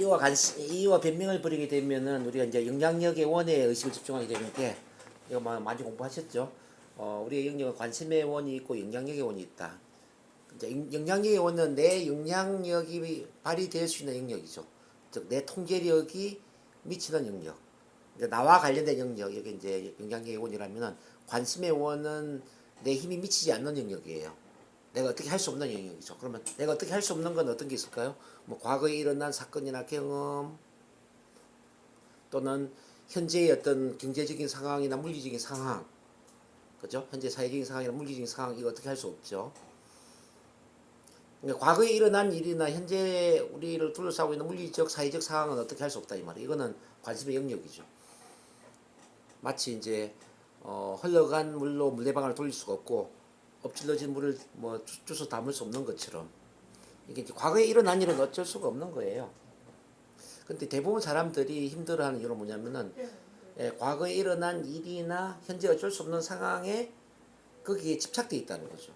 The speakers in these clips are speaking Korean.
이유와 변명을 벌이게 되면은 우리가 이제 영향력의 원에 의식을 집중하게 되는데 이거 많이 공부하셨죠? 우리의 영역은 관심의 원이 있고 영향력의 원이 있다. 이제 영향력의 원은 내 영향력이 발휘될 수 있는 영역이죠. 즉 내 통제력이 미치는 영역. 이제 나와 관련된 영역, 여기 이제 영향력의 원이라면은 관심의 원은 내 힘이 미치지 않는 영역이에요. 내가 어떻게 할 수 없는 영역이죠. 그러면 내가 어떻게 할 수 없는 건 어떤 게 있을까요? 뭐 과거에 일어난 사건이나 경험 또는 현재의 어떤 경제적인 상황이나 물리적인 상황, 그죠? 현재 사회적인 상황이나 물리적인 상황 이거 어떻게 할 수 없죠. 그러니까 과거에 일어난 일이나 현재 우리를 둘러싸고 있는 물리적 사회적 상황은 어떻게 할 수 없다 이 말이에요. 이거는 관심의 영역이죠. 마치 이제 흘러간 물로 물레방아를 돌릴 수가 없고 엎질러진 물을 뭐 주워 담을 수 없는 것처럼 이게 이제 과거에 일어난 일은 어쩔 수가 없는 거예요. 근데 대부분 사람들이 힘들어하는 이유는 뭐냐면은 과거에 일어난 일이나 현재 어쩔 수 없는 상황에 거기에 집착돼 있다는 거죠.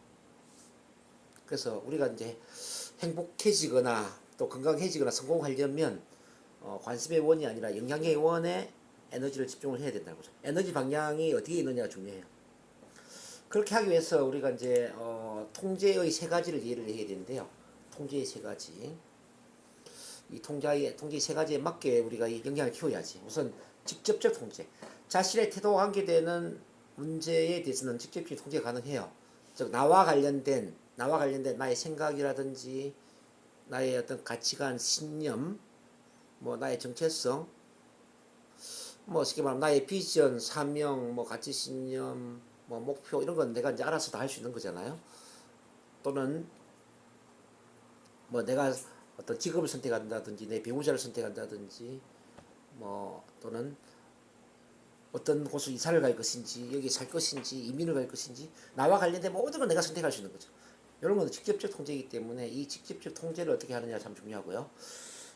그래서 우리가 이제 행복해지거나 또 건강해지거나 성공하려면 관심의 원이 아니라 영향의 원에 에너지를 집중을 해야 된다는 거죠. 에너지 방향이 어디에 있느냐가 중요해요. 그렇게 하기 위해서 우리가 이제 통제의 세 가지를 이해를 해야 되는데요. 통제의 세 가지. 이 통제의 세 가지에 맞게 우리가 이 영향을 키워야지. 우선 직접적 통제. 자신의 태도와 관계되는 문제에 대해서는 직접적인 통제가 가능해요. 즉 나와 관련된 나의 생각이라든지 나의 어떤 가치관, 신념, 뭐 나의 정체성, 뭐 쉽게 말하면 나의 비전, 사명, 뭐 가치, 신념, 뭐 목표 이런 건 내가 이제 알아서 다 할 수 있는 거잖아요. 또는 뭐 내가 어떤 직업을 선택한다든지 내 배우자를 선택한다든지 뭐 또는 어떤 곳으로 이사를 갈 것인지 여기 살 것인지 이민을 갈 것인지 나와 관련된 모든 걸 내가 선택할 수 있는 거죠. 이런 것은 직접적 통제이기 때문에 이 직접적 통제를 어떻게 하느냐 참 중요하고요.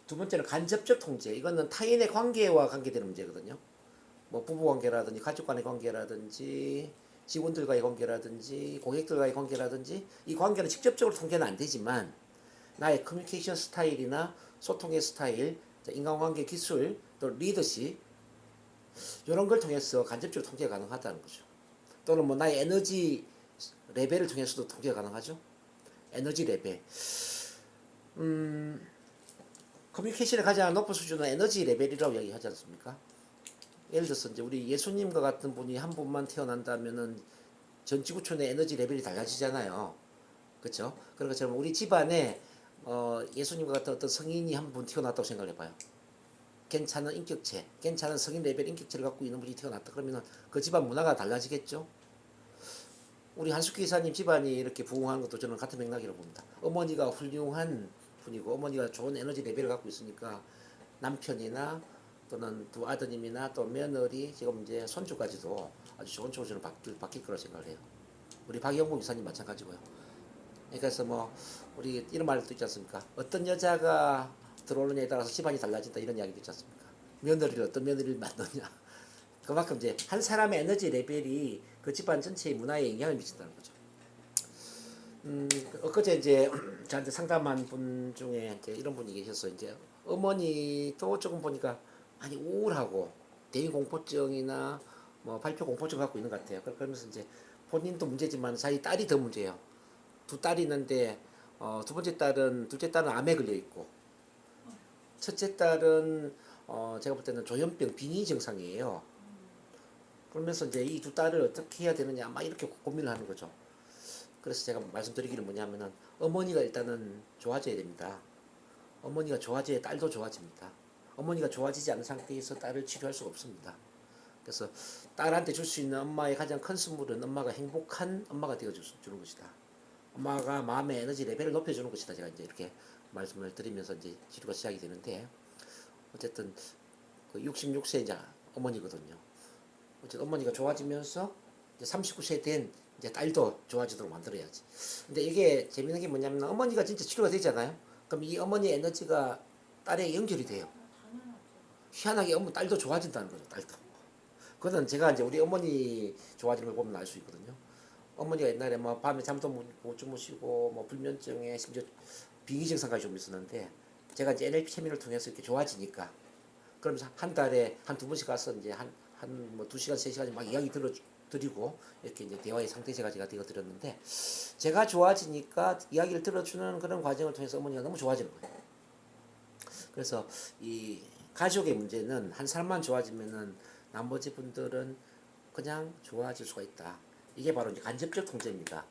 두 번째는 간접적 통제. 이거는 타인의 관계와 관계되는 문제거든요. 뭐 부부 관계라든지 가족 간의 관계라든지 직원들과의 관계라든지 고객들과의 관계라든지 이 관계는 직접적으로 통제는 안 되지만 나의 커뮤니케이션 스타일이나 소통의 스타일, 인간관계 기술, 또 리더십 이런 걸 통해서 간접적으로 통제가 가능하다는 거죠. 또는 뭐 나의 에너지 레벨을 통해서도 통제가 가능하죠. 에너지 레벨. 커뮤니케이션의 가장 높은 수준은 에너지 레벨이라고 이야기하지 않습니까? 예를 들어서 이제 우리 예수님과 같은 분이 한 분만 태어난다면은 전 지구촌의 에너지 레벨이 달라지잖아요. 그렇죠? 그런 것처럼 우리 집안에 예수님과 같은 어떤 성인이 한 분 태어났다고 생각해봐요. 괜찮은 인격체, 괜찮은 성인 레벨 인격체를 갖고 있는 분이 태어났다 그러면은 그 집안 문화가 달라지겠죠? 우리 한숙기 이사님 집안이 이렇게 부흥하는 것도 저는 같은 맥락이라고 봅니다. 어머니가 훌륭한 분이고 어머니가 좋은 에너지 레벨을 갖고 있으니까 남편이나 또는 두 아드님이나 또 며느리 지금 이제 손주까지도 아주 좋은 쪽으로 저는 바뀔 거라고 생각을 해요. 우리 박영국 이사님 마찬가지고요. 그래서 뭐 우리 이런 말도 있지 않습니까? 어떤 여자가 들어오느냐에 따라서 집안이 달라진다 이런 이야기도 있지 않습니까? 며느리를 어떤 며느리를 만드냐 그만큼 이제 한 사람의 에너지 레벨이 그 집안 전체의 문화에 영향을 미친다는 거죠. 엊그제 이제 저한테 상담한 분 중에 이제 이런 분이 계셔서 이제 어머니도 조금 보니까 많이 우울하고 대인 공포증이나 뭐 발표 공포증 갖고 있는 것 같아요. 그러면서 이제 본인도 문제지만 자기 딸이 더 문제예요. 두 딸이 있는데 둘째 딸은 암에 걸려 있고 첫째 딸은 제가 볼 때는 조현병 빈이 증상이에요. 그러면서 이제 이 두 딸을 어떻게 해야 되느냐 막 이렇게 고민을 하는 거죠. 그래서 제가 말씀드리기는 뭐냐면은 어머니가 일단은 좋아져야 됩니다. 어머니가 좋아져야 딸도 좋아집니다. 어머니가 좋아지지 않은 상태에서 딸을 치료할 수가 없습니다. 그래서 딸한테 줄 수 있는 엄마의 가장 큰 선물은 엄마가 행복한 엄마가 되어주는 것이다. 엄마가 마음의 에너지 레벨을 높여주는 것이다. 제가 이제 이렇게 말씀을 드리면서 이제 치료가 시작이 되는데 어쨌든 그 66세 이제 어머니거든요. 어쨌든 어머니가 좋아지면서 이제 39세 된 이제 딸도 좋아지도록 만들어야지. 근데 이게 재밌는 게 뭐냐면 어머니가 진짜 치료가 되잖아요. 그럼 이 어머니의 에너지가 딸에 연결이 돼요. 희한하게 딸도 좋아진다는 거죠. 딸도. 그거는 제가 이제 우리 어머니 좋아지는 걸 보면 알 수 있거든요. 어머니가 옛날에 뭐 밤에 잠도 못 주무시고 뭐 불면증에 심지어 비위 증상까지 좀 있었는데 제가 이제 NLP 세미나를 통해서 이렇게 좋아지니까 그러면서 한 달에 한 두 번씩 가서 이제 한 뭐 2시간, 3시간 막 이야기 드리고 이렇게 이제 대화의 상태제가 제가 되어 드렸는데 제가 좋아지니까 이야기를 들어주는 그런 과정을 통해서 어머니가 너무 좋아지는 거예요. 그래서 이 가족의 문제는 한 사람만 좋아지면은 나머지 분들은 그냥 좋아질 수가 있다. 이게 바로 이제 간접적 통제입니다.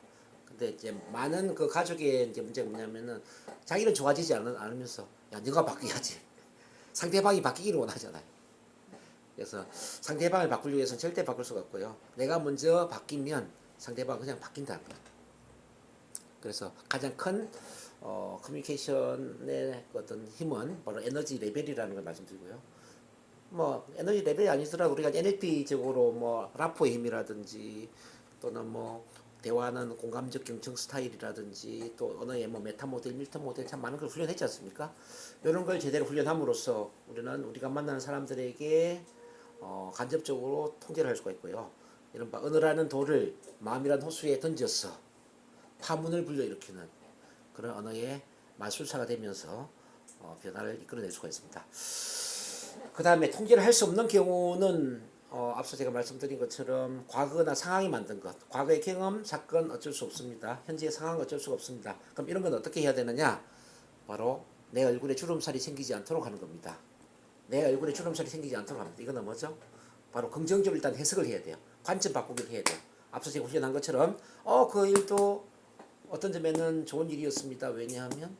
근데 이제 많은 그 가족의 이제 문제가 뭐냐면은 자기는 좋아지지 않으면서 야 네가 바뀌어야지. 상대방이 바뀌기를 원하잖아요. 그래서 상대방을 바꾸려고 해서는 절대 바꿀 수가 없고요. 내가 먼저 바뀌면 상대방은 그냥 바뀐다는 거예요. 그래서 가장 큰 커뮤니케이션의 어떤 힘은 바로 에너지 레벨이라는 걸 말씀드리고요. 뭐 에너지 레벨이 아니더라도 우리가 NLP적으로 뭐 라포의 힘이라든지 또는 뭐 대화는 공감적 경청 스타일이라든지 또 언어의 뭐 메타 모델, 밀턴 모델 참 많은 걸 훈련했지 않습니까? 이런 걸 제대로 훈련함으로써 우리는 우리가 만나는 사람들에게 간접적으로 통제를 할 수가 있고요. 이른바 언어라는 돌을 마음이라는 호수에 던져서 파문을 불러일으키는 그런 언어의 마술사가 되면서 변화를 이끌어낼 수가 있습니다. 그 다음에 통제를 할 수 없는 경우는 앞서 제가 말씀드린 것처럼 과거나 상황이 만든 것, 과거의 경험, 사건 어쩔 수 없습니다. 현재의 상황 어쩔 수가 없습니다. 그럼 이런 건 어떻게 해야 되느냐? 바로 내 얼굴에 주름살이 생기지 않도록 하는 겁니다. 내 얼굴에 주름살이 생기지 않도록 합니다. 이거는 뭐죠? 바로 긍정적으로 일단 해석을 해야 돼요. 관점 바꾸기를 해야 돼요. 앞서 제가 훈련한 것처럼 그 일도 어떤 점에는 좋은 일이었습니다. 왜냐하면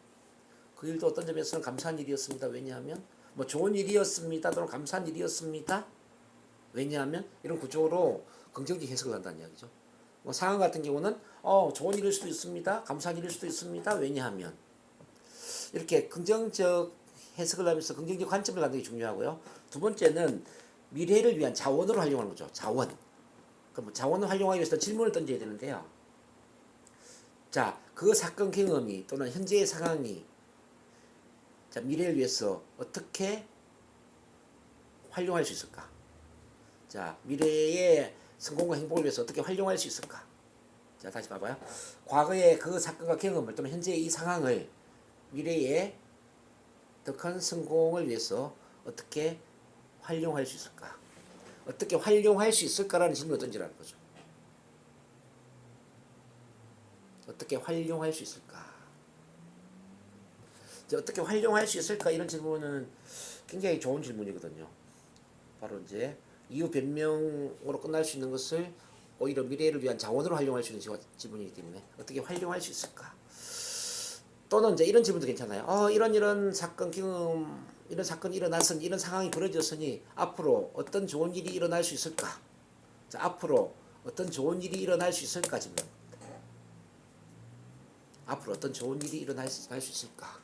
그 일도 어떤 점에서는 감사한 일이었습니다. 왜냐하면 뭐 좋은 일이었습니다. 또는 감사한 일이었습니다. 왜냐하면 이런 구조로 긍정적 해석을 한다는 이야기죠. 뭐 상황 같은 경우는 좋은 일일 수도 있습니다. 감사한 일일 수도 있습니다. 왜냐하면 이렇게 긍정적 해석을 하면서 긍정적 관점을 갖는 게 중요하고요. 두 번째는 미래를 위한 자원으로 활용하는 거죠. 자원. 그럼 자원을 활용하기 위해서 질문을 던져야 되는데요. 자, 그 사건 경험이 또는 현재의 상황이 자, 미래를 위해서 어떻게 활용할 수 있을까? 자, 미래의 성공과 행복을 위해서 어떻게 활용할 수 있을까? 자, 다시 봐봐요. 과거의 그 사건과 경험을 또는 현재의 이 상황을 미래의 더 큰 성공을 위해서 어떻게 활용할 수 있을까? 어떻게 활용할 수 있을까라는 질문을 던지라는 거죠. 어떻게 활용할 수 있을까? 이제 어떻게 활용할 수 있을까? 이런 질문은 굉장히 좋은 질문이거든요. 바로 이제 이유 변명으로 끝날 수 있는 것을 오히려 미래를 위한 자원으로 활용할 수 있는 질문이기 때문에 어떻게 활용할 수 있을까? 또는 이제 이런 질문도 괜찮아요. 이런 사건 경험, 이런 사건이 일어났으니 이런 상황이 벌어졌으니 앞으로 어떤 좋은 일이 일어날 수 있을까? 자, 앞으로 어떤 좋은 일이 일어날 수 있을까 질문. 앞으로 어떤 좋은 일이 일어날 수 있을까?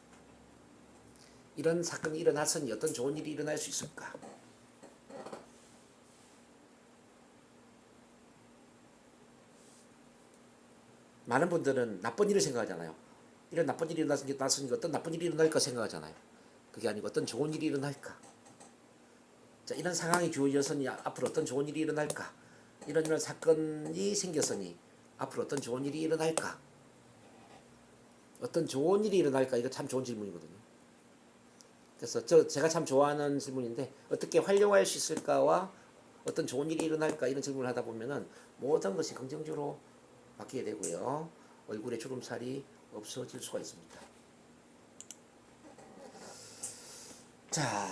이런 사건이 일어났으니 어떤 좋은 일이 일어날 수 있을까? 많은 분들은 나쁜 일을 생각하잖아요. 이런 나쁜 일이 일어났으니까 어떤 나쁜 일이 일어날까 생각하잖아요. 그게 아니고 어떤 좋은 일이 일어날까? 자, 이런 상황이 주어졌으니 앞으로 어떤 좋은 일이 일어날까? 이런 사건이 생겼으니 앞으로 어떤 좋은 일이 일어날까? 어떤 좋은 일이 일어날까? 이거 참 좋은 질문이거든요. 그래서 제가 참 좋아하는 질문인데 어떻게 활용할 수 있을까와 어떤 좋은 일이 일어날까 이런 질문을 하다 보면은 모든 것이 긍정적으로 바뀌게 되고요. 얼굴에 주름살이 없어질 수가 있습니다. 자,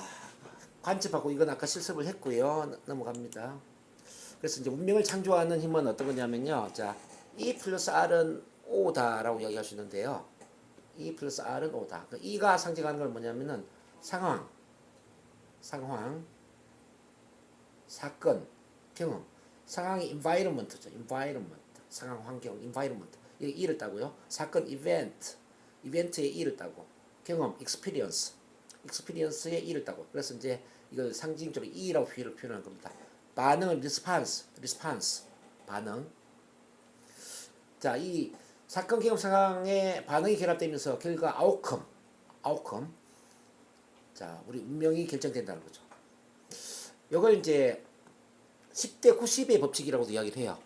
관측하고 이건 아까 실습을 했고요. 넘어갑니다. 그래서 이제 운명을 창조하는 힘은 어떤 거냐면요. 자, E 플러스 R은 O다라고 이야기할 수 있는데요. E 플러스 R은 O다. 그 E가 상징하는 건 뭐냐면은 상황, 사건, 경험. 상황이 environment죠. environment. 상황, 환경, environment. 이게 E를 따고요. 사건, event. 이벤트에 E를 따고. 경험, experience. experience에 E를 따고. 그래서 이제 이걸 상징적으로 E라고 표현하는 겁니다. 반응은 response. 반응. 자, 이 사건, 경험, 상황의 반응이 결합되면서 결과 outcome. 자, 우리 운명이 결정된다는 거죠. 이걸 이제 10대 90의 법칙이라고도 이야기를 해요.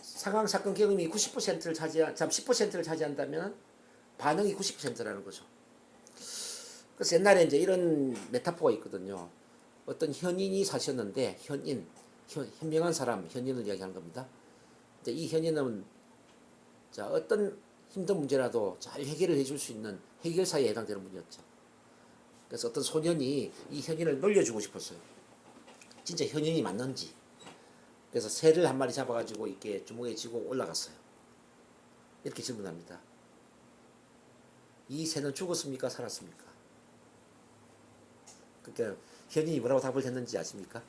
상황, 사건, 경험이 10%를 차지한다면 반응이 90%라는 거죠. 그래서 옛날에 이제 이런 메타포가 있거든요. 어떤 현인이 사셨는데 현명한 사람, 현인을 이야기하는 겁니다. 이제 이 현인은 자 어떤 힘든 문제라도 잘 해결을 해줄 수 있는 해결사에 해당되는 분이었죠. 그래서 어떤 소년이 이 현인을 놀려주고 싶었어요. 진짜 현인이 맞는지. 그래서 새를 한 마리 잡아가지고 이렇게 주먹에 쥐고 올라갔어요. 이렇게 질문합니다. 이 새는 죽었습니까? 살았습니까? 그러니까 현인이 뭐라고 답을 했는지 아십니까?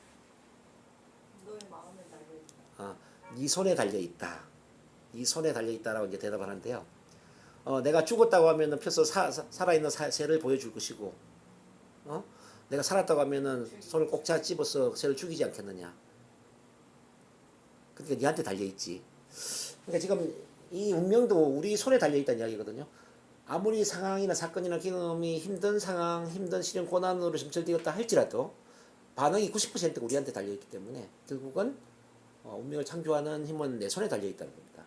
너의 마음에 달려있다. 아, 네 손에 달려 있다. 네 손에 달려 있다라고 이제 대답을 하는데요. 내가 죽었다고 하면은 펴서 살아있는 새를 보여줄 것이고, 내가 살았다고 하면은 손을 꼭 집어서 새를 죽이지 않겠느냐. 그러니까 니한테 달려 있지. 그러니까 지금 이 운명도 우리 손에 달려 있다는 이야기거든요. 아무리 상황이나 사건이나 경험이 힘든 상황, 힘든 시련, 고난으로 점철되었다 할지라도 반응이 90%가 우리한테 달려있기 때문에 결국은 운명을 창조하는 힘은 내 손에 달려있다는 겁니다.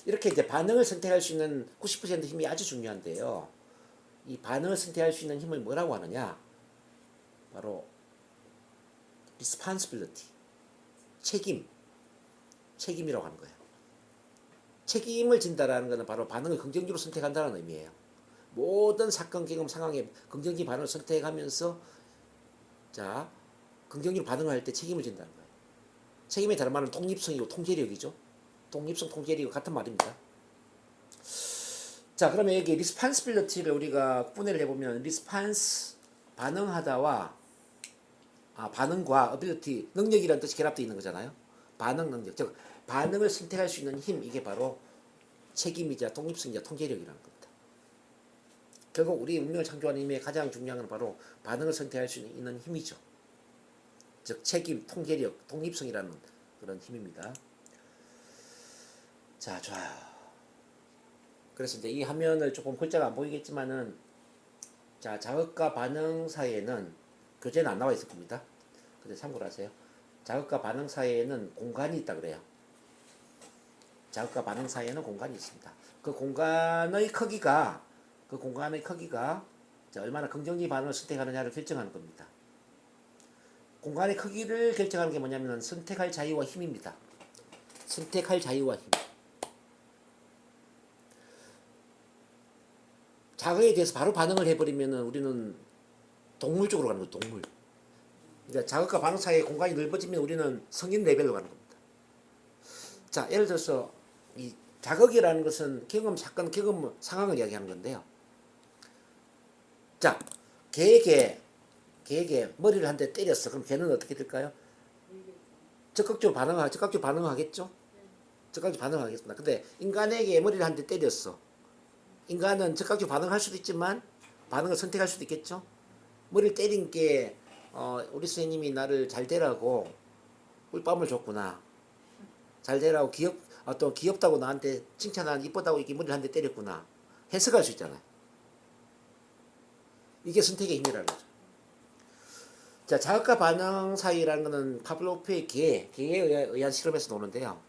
이렇게 이제 반응을 선택할 수 있는 90% 힘이 아주 중요한데요. 이 반응을 선택할 수 있는 힘을 뭐라고 하느냐? 바로 responsibility, 책임이라고 하는 거예요. 책임을 진다라는 것은 바로 반응을 긍정적으로 선택한다는 의미예요. 모든 사건, 경험, 상황에 긍정적인 반응을 선택하면서 자 긍정적으로 반응을 할 때 책임을 진다는 거예요. 책임의 다른 말은 독립성이고 통제력이죠. 독립성, 통제력이 같은 말입니다. 자, 그러면 여기 responsibility를 우리가 분해를 해보면 response, 반응하다와 반응과 ability, 능력이라는 뜻이 결합되어 있는 거잖아요. 반응 능력, 즉 반응을 선택할 수 있는 힘, 이게 바로 책임이자 독립성이자 통제력이라는 겁니다. 결국 우리 운명을 창조하는 힘의 가장 중요한 건 바로 반응을 선택할 수 있는 힘이죠. 즉 책임, 통제력, 독립성이라는 그런 힘입니다. 자, 좋아요. 그래서 이제 이 화면을 조금 글자가 안 보이겠지만은 자, 자극과 반응 사이에는 교재는 안 나와 있을 겁니다. 근데 참고로 하세요. 자극과 반응 사이에는 공간이 있다 그래요. 자극과 반응 사이에는 공간이 있습니다. 그 공간의 크기가 자, 얼마나 긍정적인 반응을 선택하느냐를 결정하는 겁니다. 공간의 크기를 결정하는 게 뭐냐면 선택할 자유와 힘입니다. 선택할 자유와 힘. 자극에 대해서 바로 반응을 해버리면 우리는 동물 쪽으로 가는 거예요. 동물. 그러니까 자극과 반응 사이의 공간이 넓어지면 우리는 성인 레벨로 가는 겁니다. 자, 예를 들어서 이 자극이라는 것은 경험, 사건, 경험, 상황을 이야기하는 건데요. 자, 개에게 머리를 한 대 때렸어. 그럼 걔는 어떻게 될까요? 적극적으로 반응하겠죠? 적극적으로 반응하겠습니다. 근데 인간에게 머리를 한 대 때렸어. 인간은 적극적으로 반응할 수도 있지만 반응을 선택할 수도 있겠죠? 머리를 때린 게 우리 선생님이 나를 잘 되라고 꿀밤을 줬구나. 잘 되라고 또 귀엽다고 나한테 칭찬한 이쁘다고 이렇게 머리를 한 대 때렸구나. 해석할 수 있잖아요. 이게 선택의 힘이라는 거죠. 자, 자극과 반응 사이라는 것은 파블로프의 개에 의한 실험에서 나오는데요.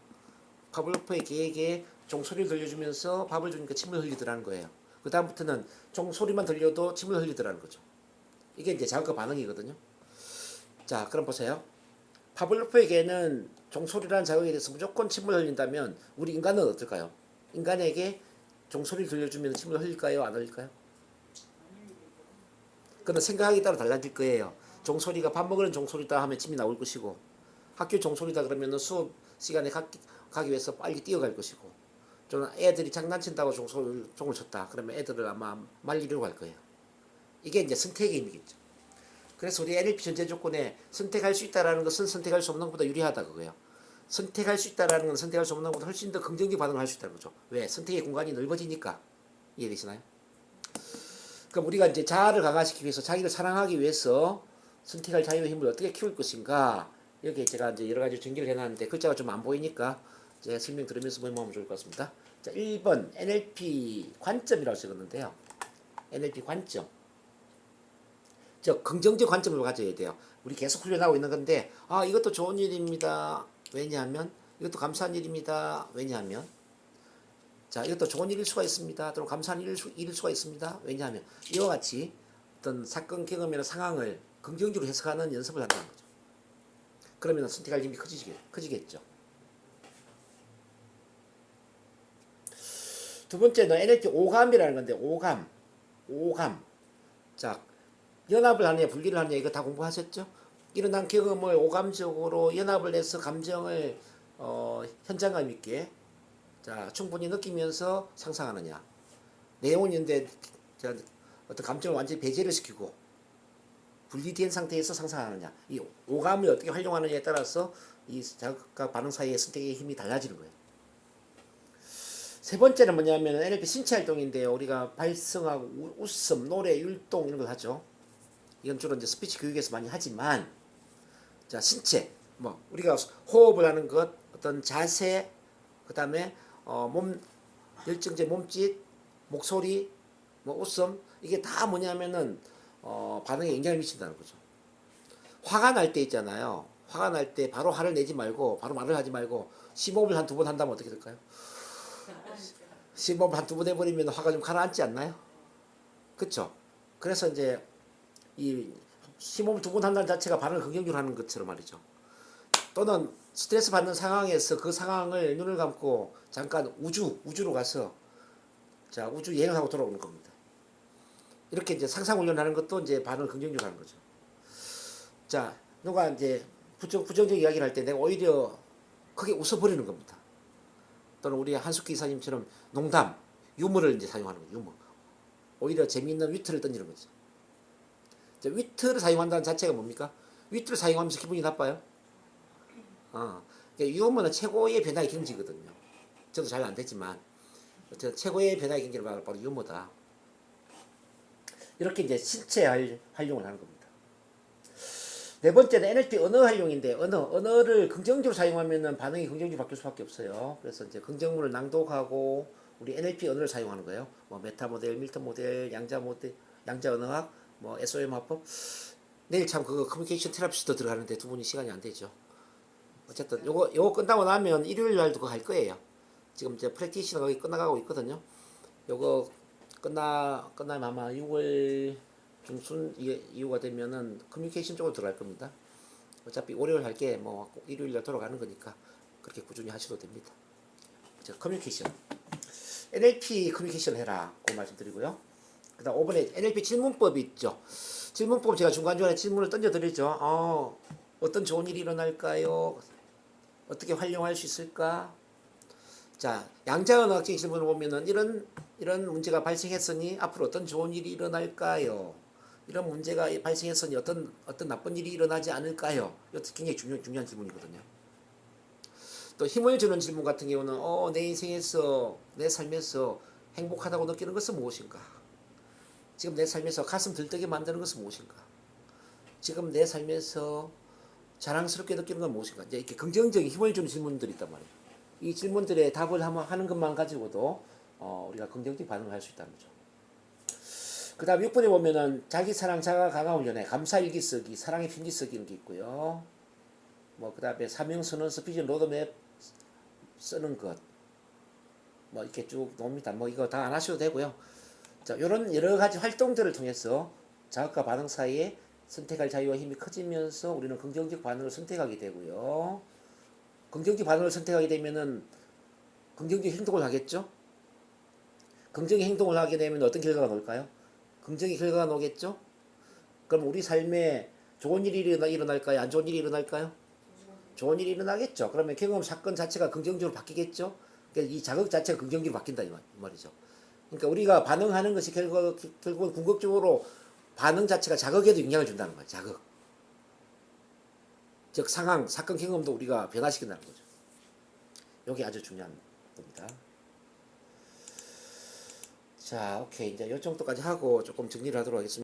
파블로프의 개에게 종소리를 들려주면서 밥을 주니까 침을 흘리더라는 거예요. 그 다음부터는 종소리만 들려도 침을 흘리더라는 거죠. 이게 이제 자극과 반응이거든요. 자, 그럼 보세요. 파블로프의 개는 종소리라는 자극에 대해서 무조건 침을 흘린다면 우리 인간은 어떨까요? 인간에게 종소리를 들려주면 침을 흘릴까요? 안 흘릴까요? 그건 생각하기에 따라 달라질 거예요. 종소리가 밥 먹으는 종소리다 하면 침이 나올 것이고 학교 종소리다 그러면 수업 시간에 가기 위해서 빨리 뛰어갈 것이고 저는 애들이 장난친다고 종을 쳤다 그러면 애들을 아마 말리려고 할 거예요. 이게 이제 선택의 힘이겠죠. 그래서 우리 NLP 전제 조건에 선택할 수 있다는 것은 선택할 수 없는 것보다 유리하다 그거예요. 선택할 수 있다는 건 선택할 수 없는 것보다 훨씬 더 긍정적 반응을 할 수 있다는 거죠. 왜? 선택의 공간이 넓어지니까. 이해되시나요? 그럼 우리가 이제 자아를 강화시키기 위해서 자기를 사랑하기 위해서 선택할 자유의 힘을 어떻게 키울 것인가 여기에 제가 이제 여러 가지 전개를 해놨는데 글자가 좀 안 보이니까 제가 설명 들으면서 메모하면 좋을 것 같습니다. 자, 1번 NLP 관점이라고 적었는데요. NLP 관점. 즉 긍정적 관점을 가져야 돼요. 우리 계속 훈련하고 있는 건데 이것도 좋은 일입니다. 왜냐하면 이것도 감사한 일입니다. 왜냐하면 자, 이것도 좋은 일일 수가 있습니다. 또는 감사한 일일 수가 있습니다. 왜냐하면 이와 같이 어떤 사건 경험이나 상황을 긍정적으로 해석하는 연습을 한다는 거죠. 그러면 선택할 힘이 커지겠죠. 두 번째는 NLP 오감이라는 건데, 오감. 자, 연합을 하느냐 분리를 하느냐 이거 다 공부하셨죠? 일어난 경험을 오감적으로 연합을 해서 감정을 현장감 있게 자 충분히 느끼면서 상상하느냐, 내용은 있는데 어떤 감정을 완전히 배제를 시키고 분리된 상태에서 상상하느냐, 이 오감을 어떻게 활용하느냐에 따라서 이 자극과 반응 사이의 선택의 힘이 달라지는 거예요. 세 번째는 뭐냐면 NLP 신체 활동인데요. 우리가 발성하고 웃음, 노래, 율동 이런 걸 하죠. 이건 주로 이제 스피치 교육에서 많이 하지만, 자 신체, 뭐 우리가 호흡을 하는 것, 어떤 자세, 그 다음에 몸 열정제, 몸짓, 목소리, 뭐 웃음, 이게 다 뭐냐면은 반응에 영향을 미친다는 거죠. 화가 날 때 있잖아요. 화가 날 때 바로 화를 내지 말고 바로 말을 하지 말고 심호흡을 한 두 번 한다면 어떻게 될까요? 심호흡 한 두 번 해버리면 화가 좀 가라앉지 않나요? 그쵸? 그래서 이제 이 심호흡 두 번 한다는 자체가 반응을 긍정적으로 하는 것처럼 말이죠. 또는 스트레스 받는 상황에서 그 상황을 눈을 감고 잠깐 우주로 가서 자 우주 여행을 하고 돌아오는 겁니다. 이렇게 이제 상상 훈련하는 것도 이제 반응을 긍정적으로 하는 거죠. 자 누가 이제 부정적 이야기를 할 때 내가 오히려 크게 웃어버리는 겁니다. 또는 우리 한숙기 이사님처럼 농담, 유머를 이제 사용하는 거죠. 유머. 오히려 재미있는 위트를 던지는 거죠. 자, 위트를 사용한다는 자체가 뭡니까? 위트를 사용하면서 기분이 나빠요? 그러니까 유머는 최고의 변화의 경지거든요. 저도 잘 안 됐지만 최고의 변화의 경지가 바로 유머다. 이렇게 이제 신체 활용을 하는 겁니다. 네 번째는 NLP 언어 활용인데, 언어를 긍정적으로 사용하면은 반응이 긍정적으로 바뀔 수밖에 없어요. 그래서 이제 긍정문을 낭독하고 우리 NLP 언어를 사용하는 거예요. 뭐 메타 모델, 밀턴 모델, 양자 언어학, 뭐 SOM 화법. 내일 참 그거 커뮤니케이션 테라피스트 들어가는데 두 분이 시간이 안 되죠. 어쨌든 요거 끝나고 나면 일요일 날도 그거 할 거예요. 지금 이제 프랙티시가 거의 끝나가고 있거든요. 요거 끝나면 아마 6월 중순 이후가 되면은 커뮤니케이션 쪽으로 들어갈 겁니다. 어차피 월요일 할게 뭐 일요일 날 돌아가는 거니까 그렇게 꾸준히 하셔도 됩니다. 자, 커뮤니케이션. NLP 커뮤니케이션 해라. 그 말씀드리고요. 그 다음 5번에 NLP 질문법이 있죠. 질문법 제가 중간중간에 질문을 던져드리죠. 어떤 좋은 일이 일어날까요? 어떻게 활용할 수 있을까? 자, 양자언어학적인 질문을 보면은 이런 문제가 발생했으니 앞으로 어떤 좋은 일이 일어날까요? 이런 문제가 발생했으니 어떤 나쁜 일이 일어나지 않을까요? 이것도 굉장히 중요한 질문이거든요. 또 힘을 주는 질문 같은 경우는 내 인생에서 내 삶에서 행복하다고 느끼는 것은 무엇인가? 지금 내 삶에서 가슴 들뜨게 만드는 것은 무엇인가? 지금 내 삶에서 자랑스럽게 느끼는 건 무엇인가? 이제 이렇게 긍정적인 힘을 주는 질문들이 있단 말이에요. 이 질문들에 답을 하는 것만 가지고도 우리가 긍정적 반응을 할 수 있다는 거죠. 그 다음 6번에 보면은 자기 사랑 자가 강화 훈련에 감사일기 쓰기, 사랑의 편지 쓰기 이런 게 있고요. 뭐 그 다음에 사명선언서 비전 로드맵 쓰는 것, 뭐 이렇게 쭉 나옵니다. 뭐 이거 다 안 하셔도 되고요. 자, 이런 여러 가지 활동들을 통해서 자극과 반응 사이에 선택할 자유와 힘이 커지면서 우리는 긍정적 반응을 선택하게 되고요. 긍정적 반응을 선택하게 되면은 긍정적 행동을 하겠죠. 긍정의 행동을 하게 되면 어떤 결과가 나올까요? 긍정의 결과가 나오겠죠. 그럼 우리 삶에 좋은 일이 일어날까요? 안 좋은 일이 일어날까요? 좋은 일이 일어나겠죠. 그러면 경험 사건 자체가 긍정적으로 바뀌겠죠. 그러니까 이 자극 자체가 긍정적으로 바뀐다 이 말이죠. 그러니까 우리가 반응하는 것이 결국은 궁극적으로 반응 자체가 자극에도 영향을 준다는 거예요. 자극. 즉 상황, 사건 경험도 우리가 변화시킨다는 거죠. 이게 아주 중요한 겁니다. 자, 오케이. 이제 이 정도까지 하고 조금 정리를 하도록 하겠습니다.